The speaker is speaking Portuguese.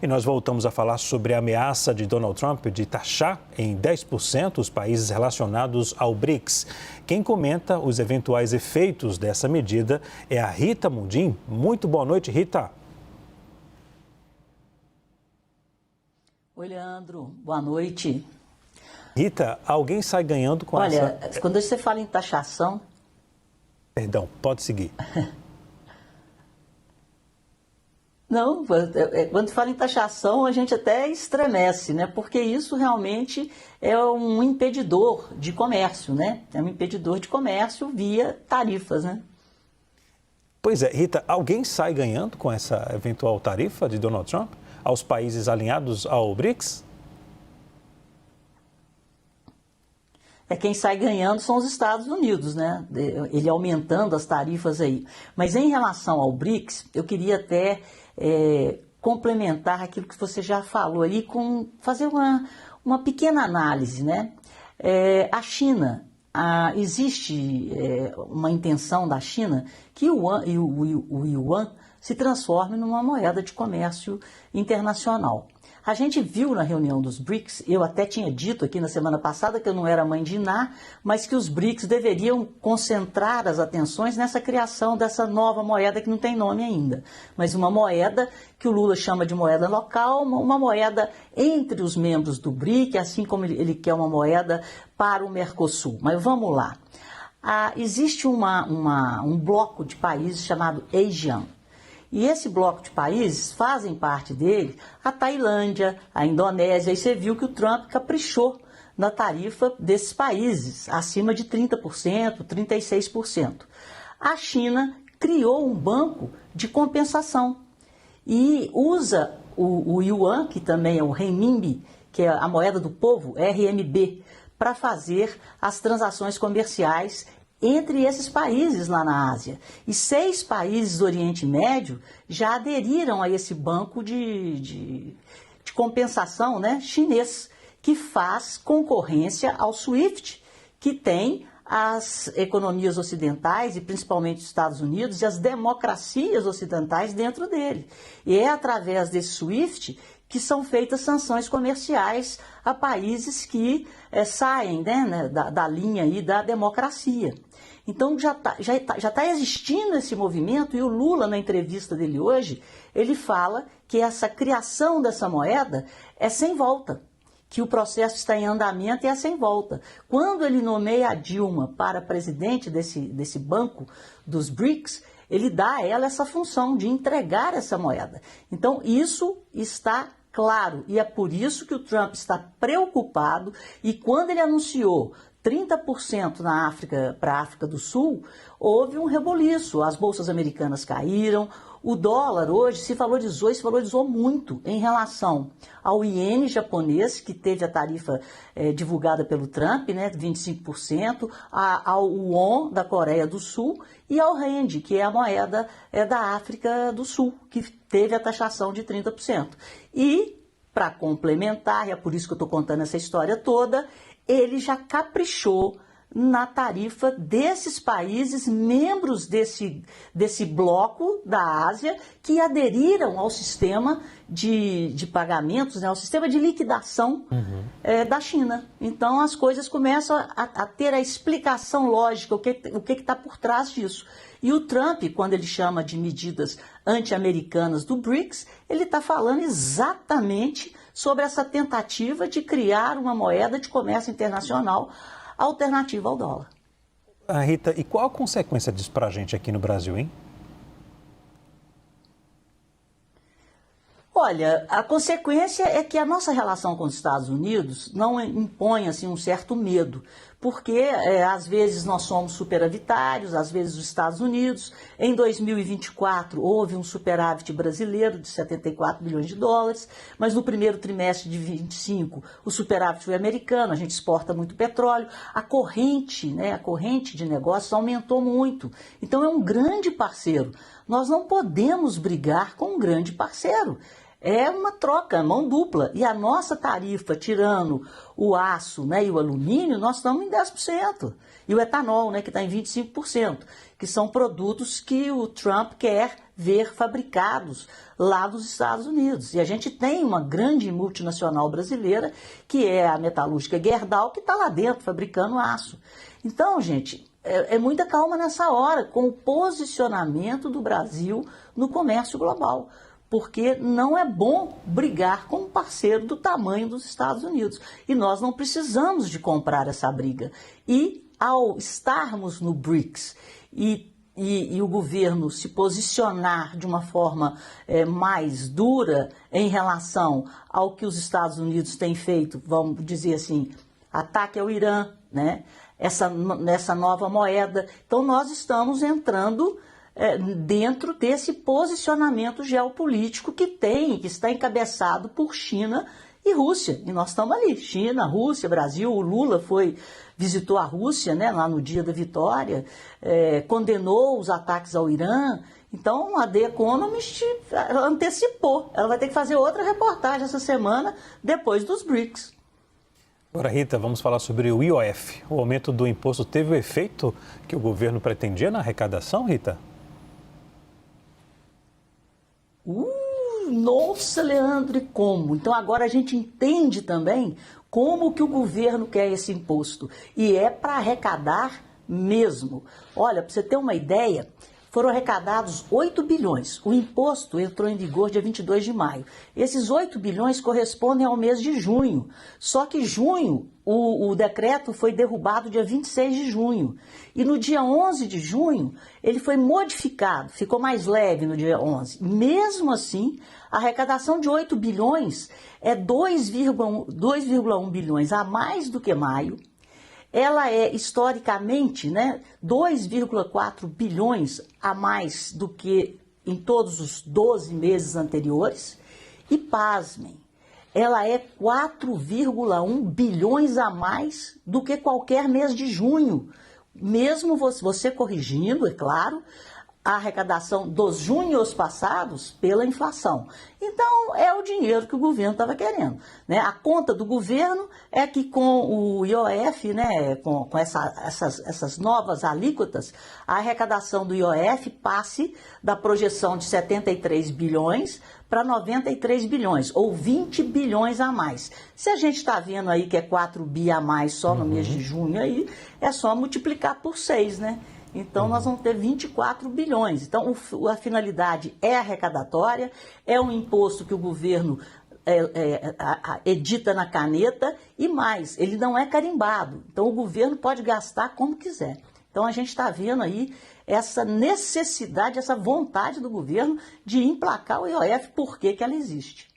E nós voltamos a falar sobre a ameaça de Donald Trump de taxar em 10% os países relacionados ao BRICS. Quem comenta os eventuais efeitos dessa medida é a Rita Mundim. Muito boa noite, Rita. Oi, Leandro. Boa noite. Rita, alguém sai ganhando com essa... Olha, quando você fala em taxação... Perdão, pode seguir. Não, quando fala em taxação, a gente até estremece, né? Porque isso realmente é um impedidor de comércio, né? É um impedidor de comércio via tarifas, né? Pois é, Rita, alguém sai ganhando com essa eventual tarifa de Donald Trump aos países alinhados ao BRICS? Quem sai ganhando são os Estados Unidos, né? Ele aumentando as tarifas aí. Mas em relação ao BRICS, eu queria até complementar aquilo que você já falou ali, fazer uma pequena análise, né? A China, existe uma intenção da China que o yuan se transforme numa moeda de comércio internacional. A gente viu na reunião dos BRICS, eu até tinha dito aqui na semana passada que eu não era mãe de Iná, mas que os BRICS deveriam concentrar as atenções nessa criação dessa nova moeda que não tem nome ainda. Mas uma moeda que o Lula chama de moeda local, uma moeda entre os membros do BRIC, assim como ele quer uma moeda para o Mercosul. Mas vamos lá. Existe um bloco de países chamado ASEAN. E esse bloco de países fazem parte dele a Tailândia, a Indonésia, e você viu que o Trump caprichou na tarifa desses países, acima de 30%, 36%. A China criou um banco de compensação e usa o yuan, que também é o renminbi, que é a moeda do povo, RMB, para fazer as transações comerciais entre esses países lá na Ásia. E 6 países do Oriente Médio já aderiram a esse banco de compensação, né, chinês, que faz concorrência ao SWIFT, que tem as economias ocidentais, e principalmente os Estados Unidos, e as democracias ocidentais dentro dele. E é através desse SWIFT que são feitas sanções comerciais a países que saem, né, da linha aí da democracia. Então já tá existindo esse movimento, e o Lula, na entrevista dele hoje, ele fala que essa criação dessa moeda é sem volta, que o processo está em andamento e é sem volta. Quando ele nomeia a Dilma para presidente desse banco dos BRICS, ele dá a ela essa função de entregar essa moeda. Então isso está claro, e é por isso que o Trump está preocupado, e quando ele anunciou 30% na África, para a África do Sul, houve um reboliço, as bolsas americanas caíram, o dólar hoje se valorizou muito em relação ao iene japonês, que teve a tarifa divulgada pelo Trump, né, 25%, ao won da Coreia do Sul e ao rand, que é a moeda da África do Sul, que teve a taxação de 30%. E, para complementar, e é por isso que eu estou contando essa história toda, ele já caprichou na tarifa desses países, membros desse bloco da Ásia, que aderiram ao sistema de pagamentos, né, ao sistema de liquidação da China. Então as coisas começam a ter a explicação lógica, o que está por trás disso. E o Trump, quando ele chama de medidas anti-americanas do BRICS, ele está falando exatamente sobre essa tentativa de criar uma moeda de comércio internacional alternativa ao dólar. Rita, e qual a consequência disso para a gente aqui no Brasil, hein? Olha, a consequência é que a nossa relação com os Estados Unidos não impõe assim, um certo medo, porque às vezes nós somos superavitários, às vezes os Estados Unidos. Em 2024 houve um superávit brasileiro de 74 bilhões de dólares, mas no primeiro trimestre de 2025 o superávit foi americano, a gente exporta muito petróleo, a corrente de negócios aumentou muito, então é um grande parceiro. Nós não podemos brigar com um grande parceiro. É uma troca, mão dupla. E a nossa tarifa, tirando o aço, né, e o alumínio, nós estamos em 10%. E o etanol, né, que está em 25%, que são produtos que o Trump quer ver fabricados lá nos Estados Unidos. E a gente tem uma grande multinacional brasileira, que é a metalúrgica Gerdau, que está lá dentro fabricando aço. Então, gente, é muita calma nessa hora com o posicionamento do Brasil no comércio global, porque não é bom brigar com um parceiro do tamanho dos Estados Unidos. E nós não precisamos de comprar essa briga. E ao estarmos no BRICS e o governo se posicionar de uma forma mais dura em relação ao que os Estados Unidos têm feito, vamos dizer assim, ataque ao Irã, né? Essa nova moeda. Então nós estamos entrando dentro desse posicionamento geopolítico que está encabeçado por China e Rússia. E nós estamos ali, China, Rússia, Brasil. O Lula visitou a Rússia, né, lá no dia da vitória, condenou os ataques ao Irã. Então a The Economist antecipou. Ela vai ter que fazer outra reportagem essa semana, depois dos BRICS. Agora, Rita, vamos falar sobre o IOF. O aumento do imposto teve o efeito que o governo pretendia na arrecadação, Rita? Nossa, Leandro, e como? Então agora a gente entende também como que o governo quer esse imposto. E é para arrecadar mesmo. Olha, para você ter uma ideia, foram arrecadados 8 bilhões. O imposto entrou em vigor dia 22 de maio. Esses 8 bilhões correspondem ao mês de junho. Só que junho, o decreto foi derrubado dia 26 de junho. E no dia 11 de junho, ele foi modificado, ficou mais leve no dia 11. Mesmo assim, a arrecadação de 8 bilhões é 2,1 bilhões a mais do que maio. Ela é, historicamente, né, 2,4 bilhões a mais do que em todos os 12 meses anteriores. E, pasmem, ela é 4,1 bilhões a mais do que qualquer mês de junho. Mesmo você corrigindo, é claro, a arrecadação dos junhos passados pela inflação. Então, é o dinheiro que o governo estava querendo, né? A conta do governo é que com o IOF, né, com essas novas alíquotas, a arrecadação do IOF passe da projeção de 73 bilhões para 93 bilhões, ou 20 bilhões a mais. Se a gente está vendo aí que é 4 bi a mais só no mês de junho, aí é só multiplicar por 6, né? Então, nós vamos ter 24 bilhões. Então, a finalidade é arrecadatória, é um imposto que o governo edita na caneta e mais, ele não é carimbado. Então, o governo pode gastar como quiser. Então, a gente está vendo aí essa necessidade, essa vontade do governo de emplacar o IOF, por que ela existe.